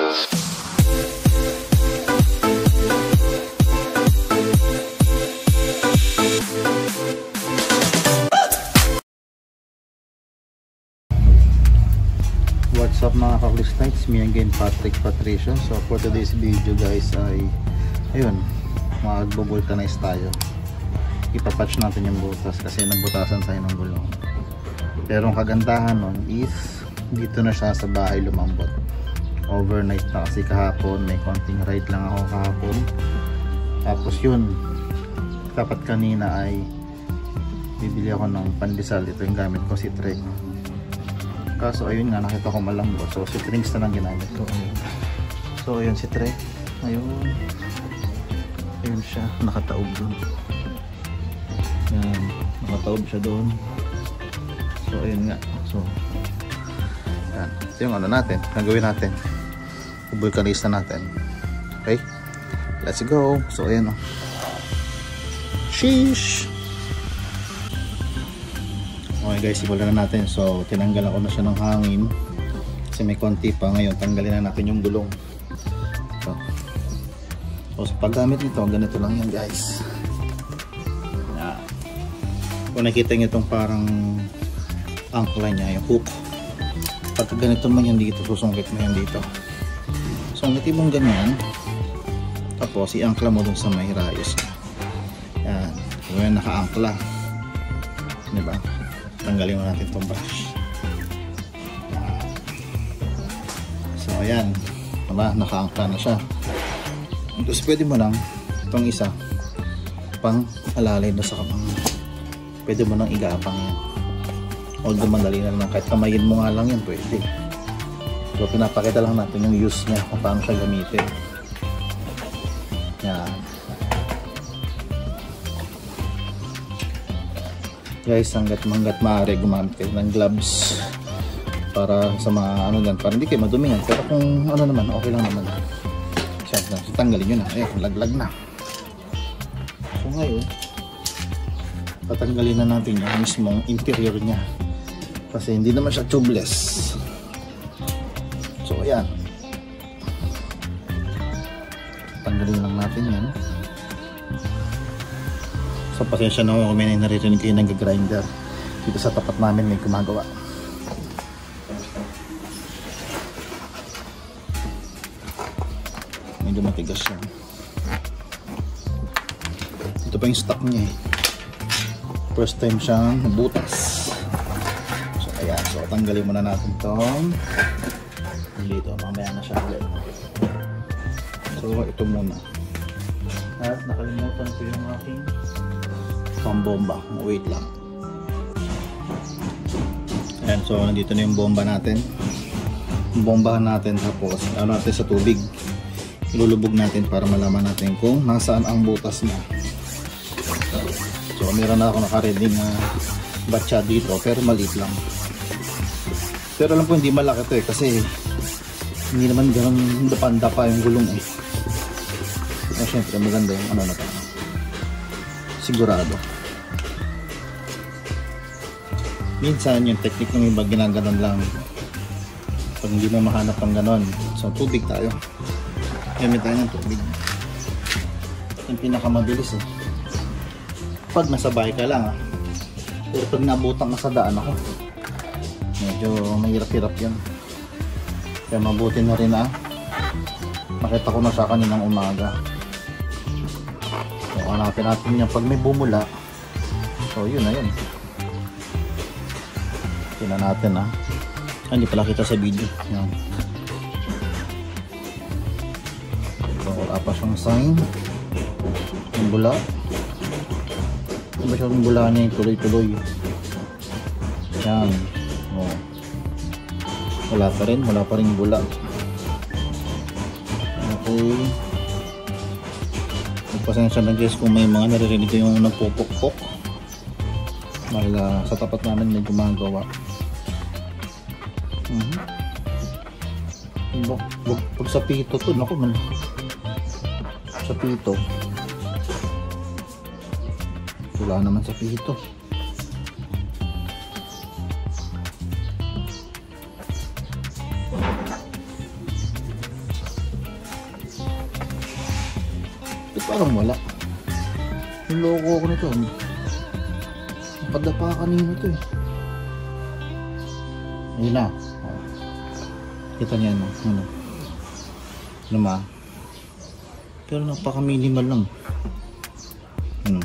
What's up mga ka-Klisnites, me again Patrick Patricia. So for today's video guys ay ayun, mag-vulcanize tayo. Ipapatch natin yung butas kasi nagbutasan tayo ng gulong. Pero ang kagandahan nun is dito na siya sa bahay lumambot. Overnight na kasi kahapon, may konting ride lang ako kahapon. Tapos yun, dapat kanina ay bibili ako ng pandesal. Ito yung gamit ko, si Trey. Kaso ayun nga, nakita ko malambot, so si Trings na lang ginamit ko. So ayun si Trey, ayun siya, nakataob doon. Yan, nakataob siya doon. So ayun nga, so yan, ito yung ano natin, nagawin natin, vulcanize na natin. Okay, let's go. So ayun o, sheesh. Okay guys, simulan na natin. So tinanggalan ko na siya ng hangin kasi may konti pa. Ngayon tanggalin na natin yung gulong. So sa paggamit nito, ganito lang yan guys. Kung nakita nyo itong parang angkla nya, yung hook, pagka ganito man yan dito, susungkit mo yan dito. Sungkitin mong ganyan, tapos i-angkla mo dun sa may rayos. Yan, kung yan naka-angkla, diba? Tanggalin mo natin itong brush. So ayan, diba? Naka-angkla na siya. Tapos pwede mo lang itong isa pang alalay na sa kapang, pwede mo nang igapang yan. Although madali na lang, kahit kamayin mo nga lang yan pwede. So pinapakita lang natin yung use niya, kung paano siya gamitin. Yan guys, hanggat maaari gumamit kayo ng gloves para sa mga ano yan, para hindi kayo madumingan. Pero kung ano naman, okay lang naman. So tanggalin nyo na, laglag na. So ngayon tatanggalin na natin yung mismong interior niya kasi hindi naman siya tubeless. So ayan, tanggalin lang natin yan. So pasensya na kung may naririnig kayo ng grinder dito sa tapat namin, may gumagawa. Medyo matigas siya. Ito pa yung stock niya eh. First time siyang butas. So ayan, so tanggalin muna natin itong dito, mamaya na siya ulit. So ito muna. At nakalimutan ko yung aking pambomba. Wait lang. Ayan, so nandito na yung bomba natin. Bombahan natin, tapos ano natin sa tubig. Ilulubog natin para malaman natin kung nasaan ang butas niya. So meron na ako nakaready na batcha dito, pero maliit lang. Pero alam ko hindi malaki ito eh, kasi hindi naman gano'n dapa yung gulong eh. So syempre maganda yung ano na ito, sigurado. Minsan yung technique ng iba ginaganon lang pag hindi mo mahanap ang ganon. So tubig tayo, gamit tayo ng tubig. Yung pinakamabilis eh pag nasa bahay ka lang. Pero pag nabutang ka sa daan ako, medyo mahirap-hirap yan. Kaya mabuti na rin na nakita ko na siya kaninang umaga. So hanapin natin yan pag may bumula. So yun na yun, tingnan natin ha. Hindi pala kita sa video yan. So wala pa siyang sign yung bula. Ba siyang bula niya yung tuloy-tuloy yan. Oh. Wala pa rin bula. Okay, magpasensya na guys kung may mga naririnig ko yung nagpupukpok dahil sa tapat namin may gumagawa. Pag sa pito to, naku man, sa pito wala naman sa pito. Parang wala. Loko ko nito. Padapa kanina to eh. Ayun na. Kita niya no. Ano? Luma. Pero napaka-minimal lang. Ano?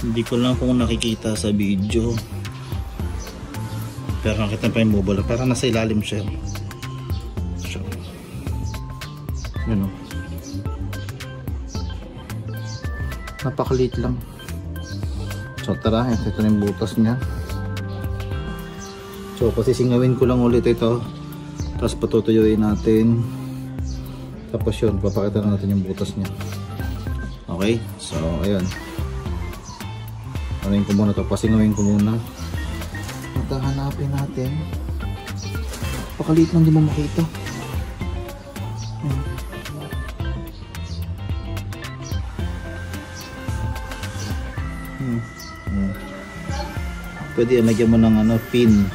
Hindi ko lang kung nakikita sa video. Pero nakita pa yung bubble. Parang nasa ilalim siya. So, ano? Napakaliit lang. So tara, ito na yung butas niya. So pasisingawin ko lang ulit ito. Tapos patutuyuin natin. Tapos yun, papakita na natin yung butas niya. Okay, so ayun. Ano ko muna ito, pasingawin ko muna. At hanapin natin. Napakaliit lang, di mo makita. Pwede lagyan mo ng ano, pin,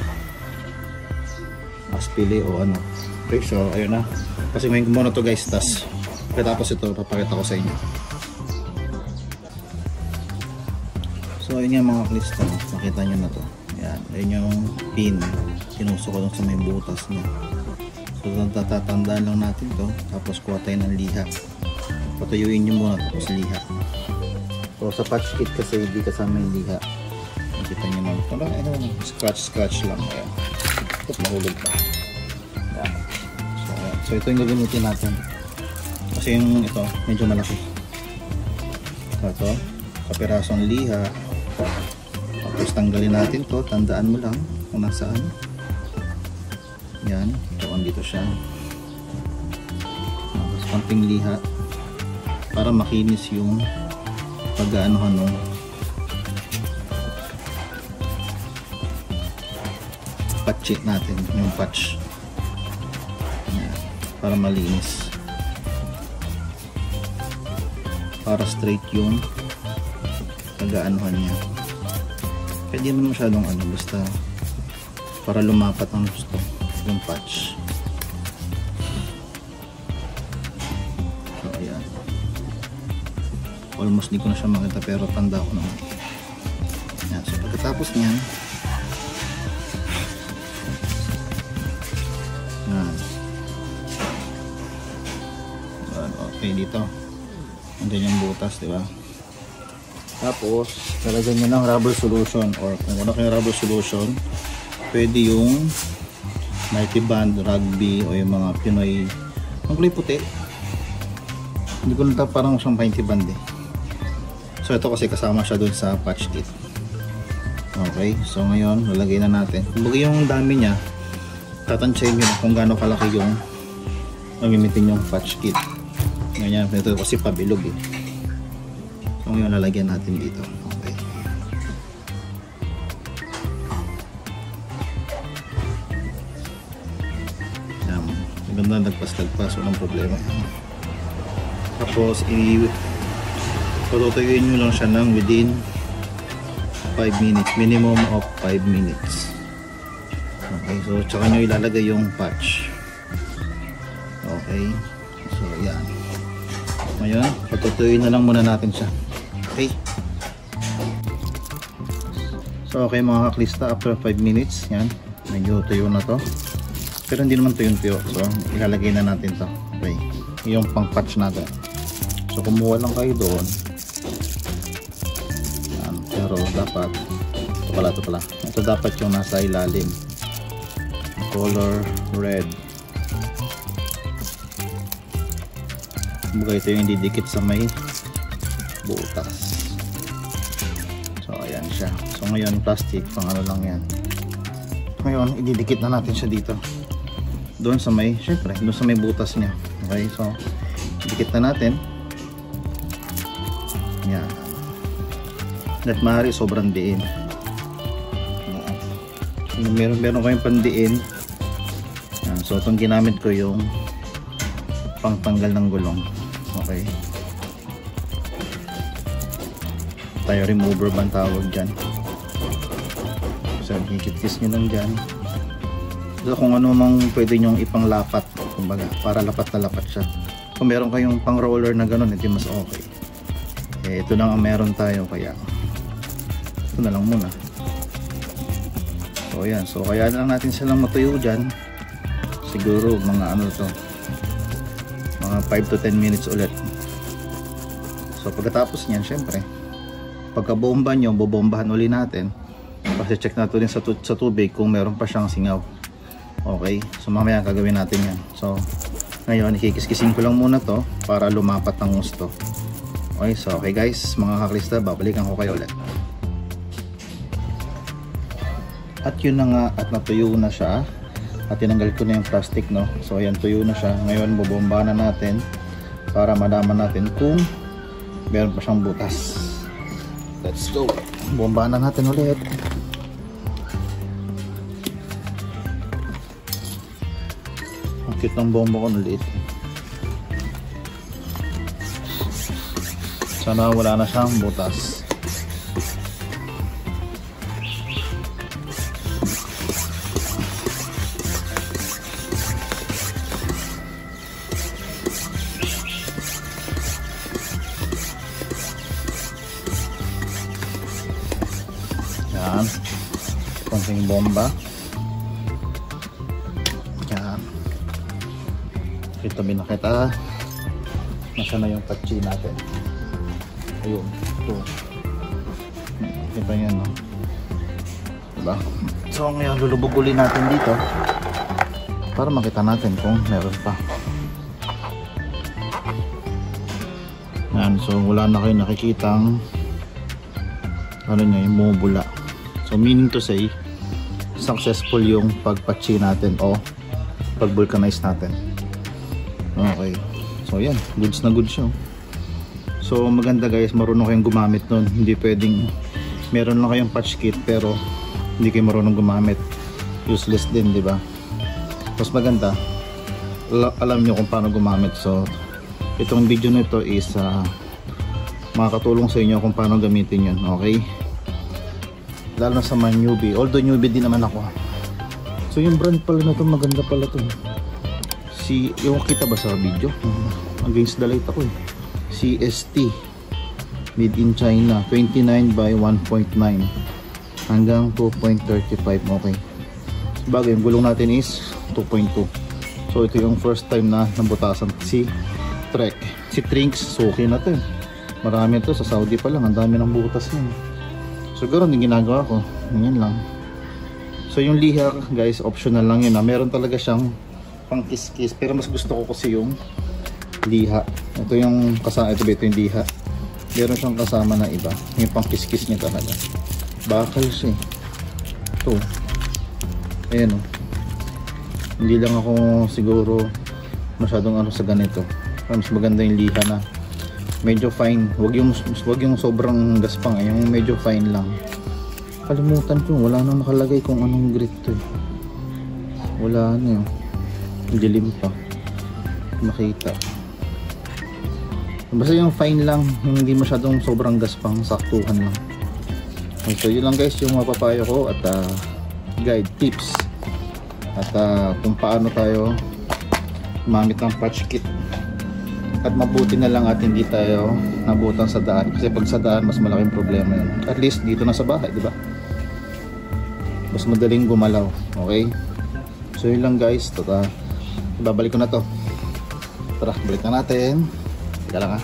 aspili o ano. Okay, so ayun na. Kasi ngayon ko muna to guys, tas tapos ito papakita ko sa inyo. So ayun nga mga klista, makita nyo na to. Ayan, ayun yung pin, kinusok ko sa may butas niya. So tatatandaan lang natin to, tapos kuha tayo ng liha. Patuyuin nyo muna tapos liha. So sa patch kit kasi hindi kasama yung liha. Kita nyo naman. Parang scratch lang. Ayan. Tapos mahulog pa. Ayan. So ito yung gagamitin natin. Kasi yung ito, medyo malaki. So ito, kapirasong liha. Tapos tanggalin natin to. Tandaan mo lang kung nasaan. Yan. Ito dito siya. Tapos konting liha. Para makinis yung pag-aanohan nung patch natin, yung patch. Yan. Para malinis. Para straight yung pag-aanohan niya. Kaya di naman masyadong ano, basta para lumapat ang gusto yung patch. So ayan, almost di ko na siya makita pero tanda ko naman. Yan. So pagkatapos niyan, okay, dito andun yung butas, diba? Tapos talagyan nyo ng rubber solution, or kung wala kayong rubber solution, pwede yung Mighty Band, Rugby, o yung mga Pinoy ang kulay puti. Hindi ko nata, parang siyang Mighty Band eh. So ito kasi kasama siya dun sa patch kit. Okay, so ngayon lalagay na natin. Kumbaga yung dami niya, tatansyahin nyo kung gaano kalaki yung gagamitin yung patch kit. Ganyan, ito kasi pabilog eh. So ngayon lalagyan natin dito. Okay. Yan, maganda nagpas-lagpas, walang problema. Tapos patutuyuin nyo lang siya ng within 5 minutes, minimum of 5 minutes. Okay, so tsaka nyo ilalagay yung patch. Okay, so yan. Ngayon, patutuyuin na lang muna natin siya. Okay. So okay mga kaklista, after 5 minutes, yan, medyo tuyo na to. Pero hindi naman tuyo-tuyo. So ilalagay na natin to. Okay, yung pang patch natin. So kumuha lang kayo doon. Yan, pero dapat ito pala. Ito dapat yung nasa ilalim. Color red. Kumbaga ito yung didikit sa may butas. So ayan siya. So ngayon plastic, pang ano lang yan. Ngayon ididikit na natin siya dito. Doon sa may, syempre, doon sa may butas niya. Okay, so dikit na natin. Yan. At maaari sobrang diin. Meron kayong pandiin. Yan. So itong ginamit ko yung pangtanggal ng gulong. Okay, tire remover ba ang tawag dyan? So hikit-kis nyo lang dyan. So kung ano mang pwede nyong ipanglapat, kumbaga para lapat na lapat siya. Kung meron kayong pang roller na ganun, ito mas okay. Ito lang ang meron tayo, kaya ito na lang muna. So yan, so kaya lang natin silang matuyo dyan. Siguro mga ano to, mga 5 to 10 minutes ulit. So pagkatapos nyan, syempre pagka bomba nyo, bobombahan uli natin kasi check natin sa tubig kung meron pa siyang singaw. Okay, so mamaya gagawin natin yan. So ngayon, ikikiskisin ko lang muna to para lumapat ang gusto. Okay, so okay guys, mga kaklista, babalikan ko kayo ulit. At yun na nga, at natuyo na siya. At tinanggal ko na yung plastic, no. So ayan, tuyo na siya. Ngayon, bubomba na natin para malaman natin kung meron pa siyang butas. Let's go. Bomba na natin ulit. Ang cute ng bomba ko ulit. Sana wala na siyang butas. Yan. Konting bomba. Yan. Ito binakita. Nasa na yung patchi natin. Ayun. Ito. Ito yan, no? Diba? So ngayon lulubog uli natin dito para makita natin kung meron pa. Yan. So wala na kayo nakikitang ano niya, yung bumubula. So meaning to say, successful yung pagpatchi natin o pag-vulcanize natin. Okay. So yan, goods na goods siya. So maganda guys, marunong kayong gumamit nun. Hindi pwedeng meron lang kayong patch kit pero hindi kayo marunong gumamit. Useless din, di ba? Mas maganda, alam nyo kung paano gumamit. So itong video nito is makakatulong sa inyo kung paano gamitin yun. Okay? Lalo na sa mga newbie. Although newbie din naman ako. So yung brand pala na to, maganda pala to. Yung kita ba sa video? Against the light ako eh. CST. Made in China. 29 by 1.9 hanggang 2.35. Okay. Bagay, yung gulong natin is 2.2. So ito yung first time na nabutasan si Trek. Si Trinks, suki na to eh. Marami to sa Saudi pa lang, ang dami ng butas niya. So ganoon din ginagawa ko. Ganyan lang. So yung liha guys, optional lang yun. Meron talaga siyang pang kiss-kiss, pero mas gusto ko kasi yung liha. Ito yung kasama, ito yung liha. Meron siyang kasama na iba. Yung pang kiss-kiss niya talaga. Bakal siya. Ito. Ayan o. Hindi lang ako siguro masyadong ano sa ganito. Mas maganda yung liha na medyo fine. Wag yung sobrang gaspang, yung medyo fine lang. Kalimutan ko, wala nang nakalagay kung anong grit to. Wala na yun. Dilim pa. Makita. Basta yung fine lang, yung hindi masyadong sobrang gaspang, saktuhan lang. Okay, so yun lang guys yung mapapayo ko at guide tips. At kung paano tayo gumamit ng patch kit. At mabuti na lang at hindi tayo nabutang sa daan, kasi pag sa daan mas malaking problema yun. At least dito na sa bahay, di ba? Mas madaling gumalaw. Okay? So yun lang guys. Babalik ko na to. Tara, balik na natin. Teka lang ha.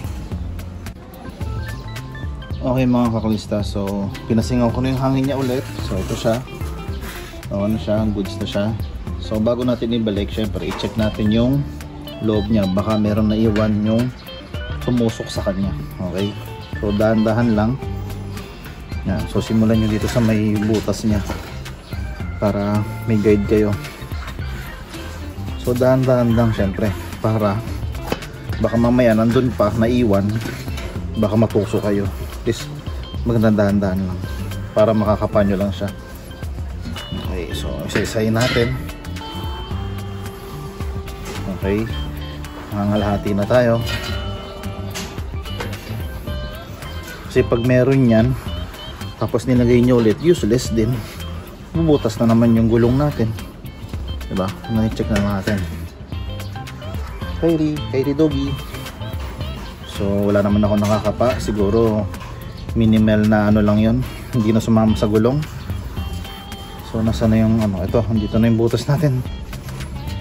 Okay mga kaklista, so pinasingaw ko na yung hangin niya ulit. So ito siya. So ano siya, goods na siya. So bago natin ibalik, syempre i-check natin yung loob niya, baka meron na iwan yung tumusok sa kanya. Okay, so dahan-dahan lang yan. So simulan nyo dito sa may butas niya para may guide kayo. So dahan-dahan lang syempre, para baka mamaya nandun pa naiwan, baka matusok kayo. Please maganda dahan-dahan lang para makakapanyo lang siya. Okay, so isa-isahin natin. Okay, nangalahati na tayo. Kasi pag meron yan tapos nilagay nyo ulit, useless din. Bubutas na naman yung gulong natin, diba? Na-check na natin. Kyrie Doggy. So wala naman ako nakakapa, siguro minimal na ano lang yon, hindi na sumama sa gulong. So nasa na yung ano, ito, dito na yung butas natin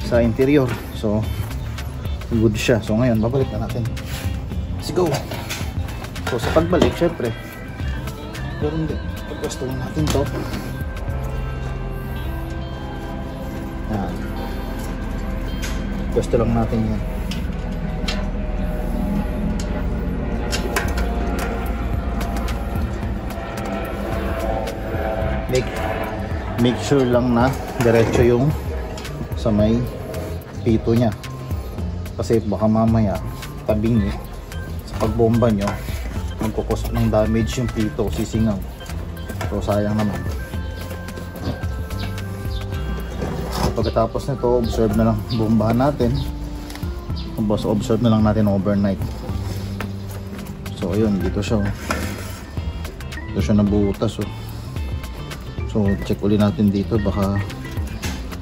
sa interior. So good siya. So ngayon babalik na natin. Let's go. So sa pagbalik, syempre ganoon din, pagkastuhin natin to. Yan, gusto lang natin yan. Make sure lang na diretso yung sa may pito nya, kasi baka mamaya tabing nyo sa pagbomba nyo magkukos ng damage yung pito, sisingaw. So sayang naman. So, pagkatapos nito, observe na lang, bombahan natin. Observe na lang natin overnight. So ayun, dito siya, dito siya nabutas. So check ulit natin dito, baka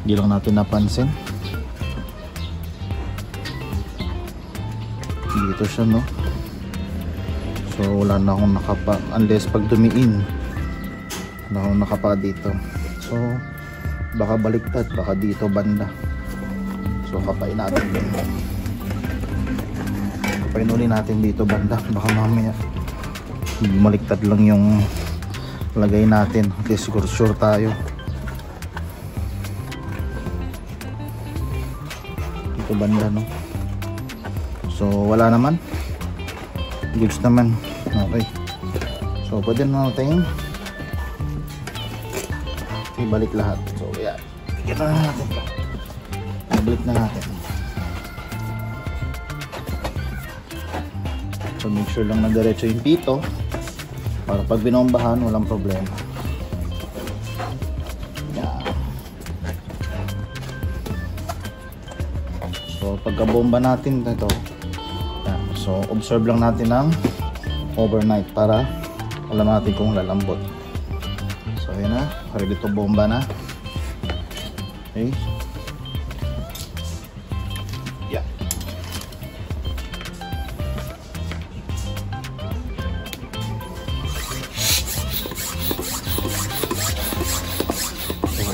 hindi lang natin napansin. Dito siya, no? So wala na akong nakapa, unless pag dumiin wala akong nakapa dito. So baka baliktad, baka dito banda. So kapain natin din, kapain ulit natin dito banda, baka mamaya bumaliktad lang yung lagay natin. Okay, siguro sure tayo dito banda, no? So wala naman, goods naman. Okay, so pwede na natin ibalik lahat. So yeah, bigyan na natin to, ibalik na natin. So make sure lang na diretso yung pito para pag binombahan walang problema. Yan. So pagka-bomba natin ito, yan. So observe lang natin ng overnight para alam natin kung lalambot. So ayan na, ready to bomba na. Okay. Yeah.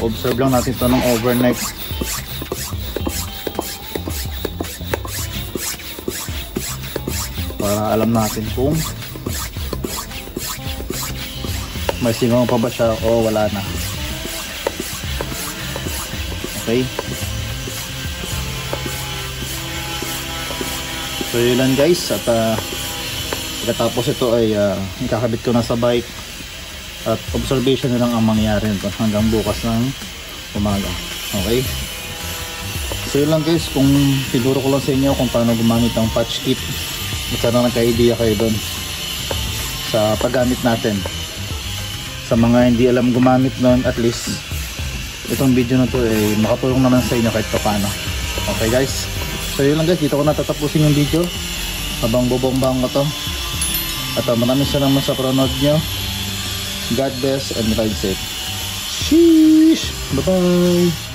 Observe lang natin ito ng overnight. Para alam natin kung may singaw pa ba siya o wala na. Okay. So yun lang guys. At pagkatapos ito ay ikakabit ko na sa bike. At observation na lang ang mangyayari nito hanggang bukas ng umaga. Okay. So yun lang guys, kung siguro ko lang sa inyo kung paano gumamit ang patch kit. Sana nagka-idea kayo doon sa paggamit natin. Sa mga hindi alam gumamit nun, at least itong video na to ay makatulong naman sa inyo kahit paano. Okay guys, so yun lang guys, dito ko natatapusin yung video habang bobombang ko to. At maraming salamat sa panonood nyo. God bless and ride safe. Sheesh! Bye bye!